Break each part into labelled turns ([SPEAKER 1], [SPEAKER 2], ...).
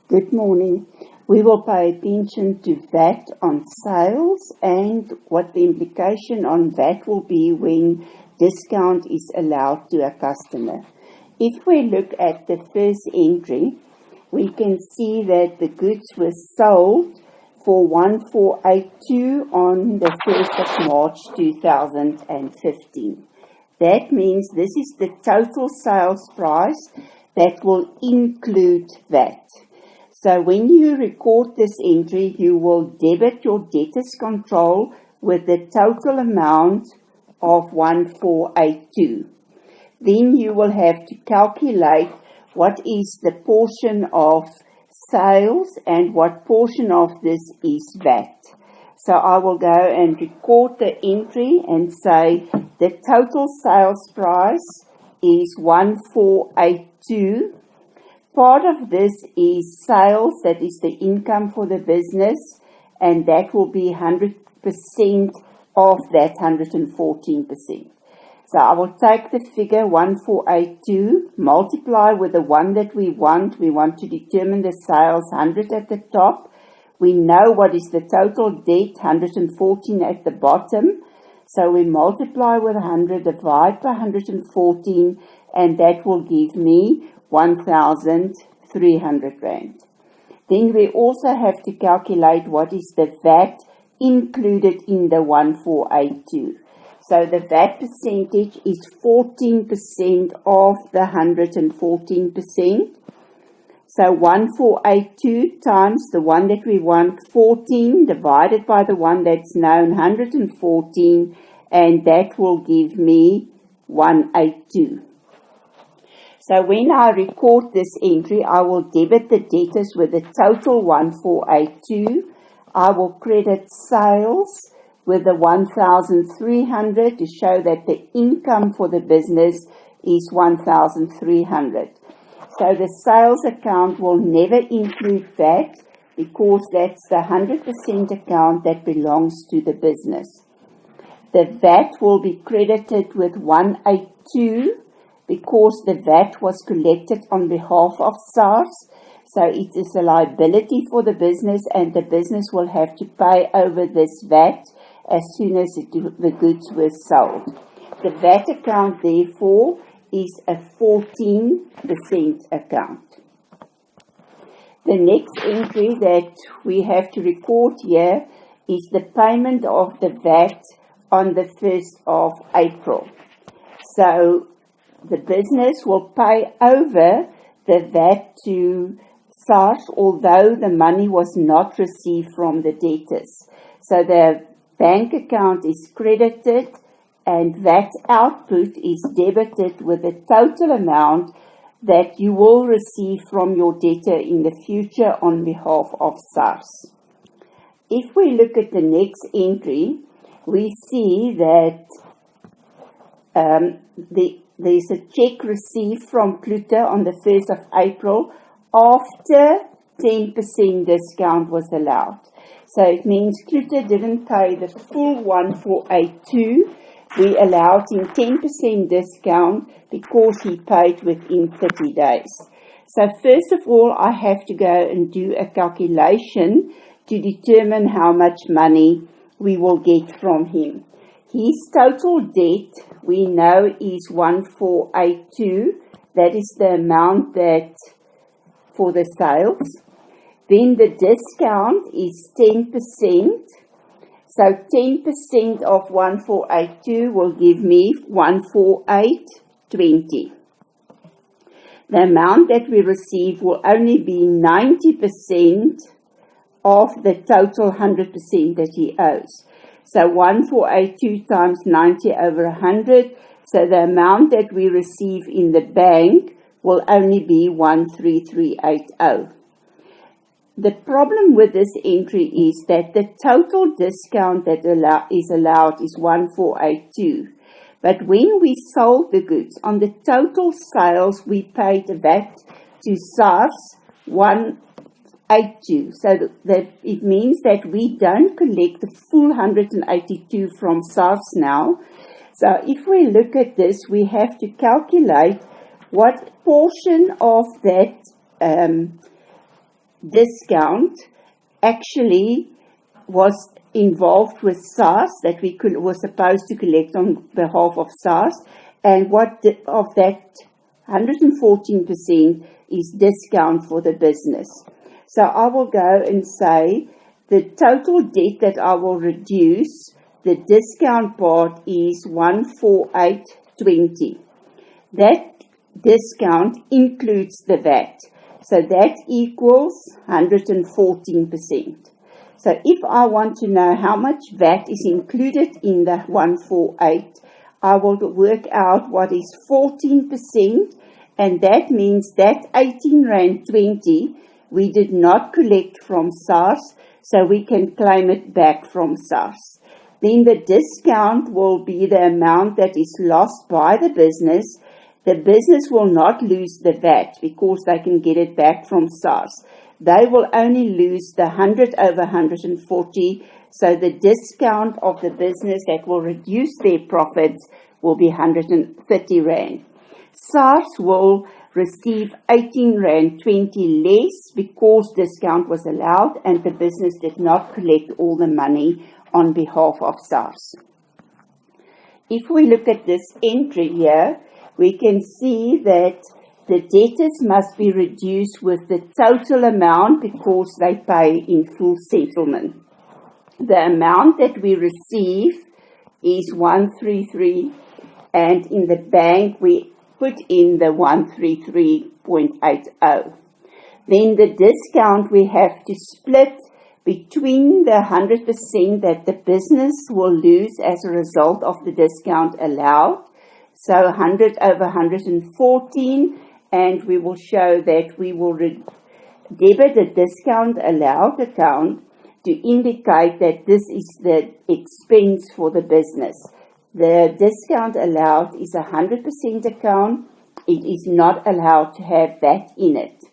[SPEAKER 1] Good morning. We will pay attention to VAT on sales and what the implication on VAT will be when discount is allowed to a customer. If we look at the first entry, we can see that the goods were sold for 1482 on the 1st of March 2015. That means this is the total sales price that will include VAT. So when you record this entry, you will debit your debtors control with the total amount of 1482. Then you will have to calculate what is the portion of sales and what portion of this is VAT. So I will go and record the entry and say the total sales price is 1482. Part of this is sales, that is the income for the business, and that will be 100% of that 114%. So I will take the figure 1482, multiply with the one that we want. We want to determine the sales, 100 at the top. We know what is the total debt, 114 at the bottom. So we multiply with 100, divide by 114, and that will give me 1,300 Rand. Then we also have to calculate what is the VAT included in the 1482. So the VAT percentage is 14% of the 114%. So 1482 times the one that we want, 14, divided by the one that's known, 114, and that will give me 182. So when I record this entry, I will debit the debtors with the total 1482. I will credit sales with the 1,300 to show that the income for the business is 1,300. So the sales account will never include VAT because that's the 100% account that belongs to the business. The VAT will be credited with 182 because the VAT was collected on behalf of SARS. So it is a liability for the business, and the business will have to pay over this VAT as soon as the goods were sold. The VAT account, therefore, is a 14% account. The next entry that we have to record here is the payment of the VAT on the 1st of April. So the business will pay over the VAT to SARS, although the money was not received from the debtors. So the bank account is credited and VAT output is debited with the total amount that you will receive from your debtor in the future on behalf of SARS. If we look at the next entry, we see that there's a check received from Klute on the 1st of April after 10% discount was allowed. So it means Klute didn't pay the full 1482. We allowed him 10% discount because he paid within 30 days. So first of all, I have to go and do a calculation to determine how much money we will get from him. His total debt, we know, is 1482. That is the amount that for the sales. Then the discount is 10%. So 10% of 1482 will give me 14820. The amount that we receive will only be 90% of the total 100% that he owes. So 1482 times 90 over 100. So the amount that we receive in the bank will only be 13380. The problem with this entry is that the total discount that is allowed is 1482. But when we sold the goods, on the total sales, we paid the VAT to SARS 182. So that it means that we don't collect the full 182 from SARS now. So if we look at this, we have to calculate what portion of that discount actually was involved with SARS that we were supposed to collect on behalf of SARS, and of that 114% is discount for the business. So I will go and say the total debt that I will reduce, the discount part is 14820. That discount includes the VAT. So that equals 114%. So if I want to know how much VAT is included in the 148, I will work out what is 14%, and that means that 18 Rand 20 we did not collect from SARS, so we can claim it back from SARS. Then the discount will be the amount that is lost by the business. The business will not lose the VAT because they can get it back from SARS. They will only lose the 100 over 140, so the discount of the business that will reduce their profits will be 130 Rand. SARS will receive 18 Rand 20 less because discount was allowed and the business did not collect all the money on behalf of SARS. If we look at this entry here, we can see that the debtors must be reduced with the total amount because they pay in full settlement. The amount that we receive is 133, and in the bank we put in the 133.80. Then the discount we have to split between the 100% that the business will lose as a result of the discount allowed. So 100 over 114, and we will show that we will debit the discount allowed account to indicate that this is the expense for the business. The discount allowed is a 100% account. It is not allowed to have VAT in it.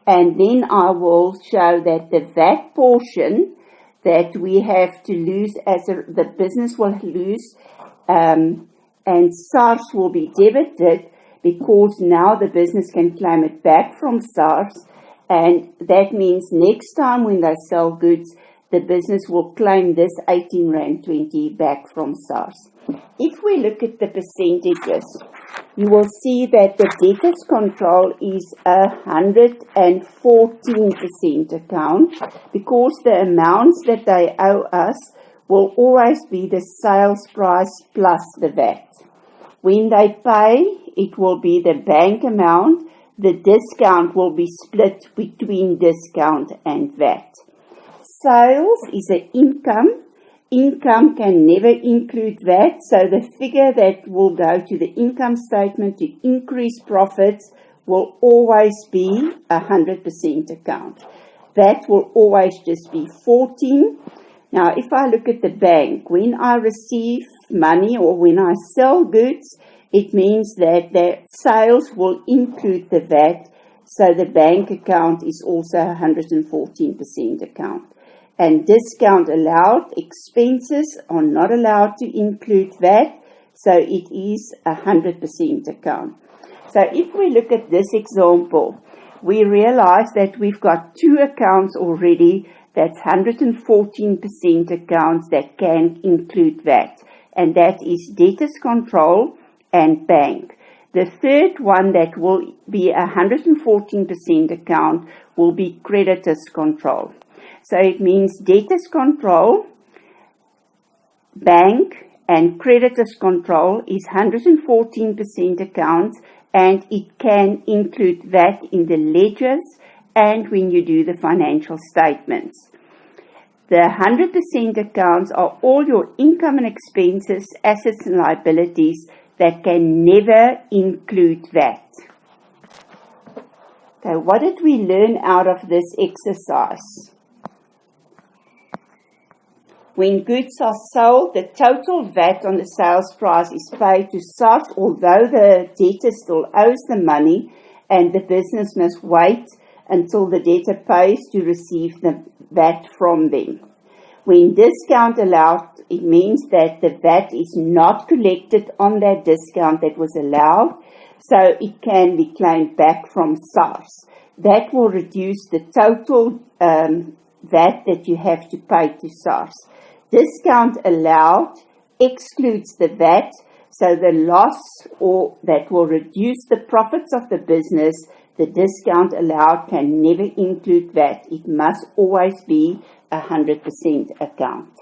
[SPEAKER 1] And then I will show that the VAT portion that we have to lose the business will lose, and SARS will be debited because now the business can claim it back from SARS, and that means next time when they sell goods, the business will claim this 18 Rand 20 back from SARS. If we look at the percentages, you will see that the debtors control is 114% account because the amounts that they owe us will always be the sales price plus the VAT. When they pay, it will be the bank amount. The discount will be split between discount and VAT. Sales is an income. Income can never include VAT, so the figure that will go to the income statement to increase profits will always be 100% account. VAT will always just be 14. Now, if I look at the bank, when I receive money or when I sell goods, it means that the sales will include the VAT, so the bank account is also 114% account. And discount allowed, expenses are not allowed to include VAT, so it is 100% account. So if we look at this example, we realize that we've got two accounts already, that's 114% accounts that can include VAT, and that is debtors control and bank. The third one that will be 114% account will be creditors control. So it means debtors control, bank, and creditors control is 114% accounts, and it can include VAT in the ledgers and when you do the financial statements. The 100% accounts are all your income and expenses, assets and liabilities that can never include VAT. Okay, what did we learn out of this exercise? When goods are sold, the total VAT on the sales price is paid to SARS, although the debtor still owes the money, and the business must wait until the debtor pays to receive the VAT from them. When discount allowed, it means that the VAT is not collected on that discount that was allowed, so it can be claimed back from SARS. that will reduce the total VAT that you have to pay to SARS. Discount allowed excludes the VAT, so the loss or that will reduce the profits of the business, the discount allowed can never include VAT. It must always be 100% account.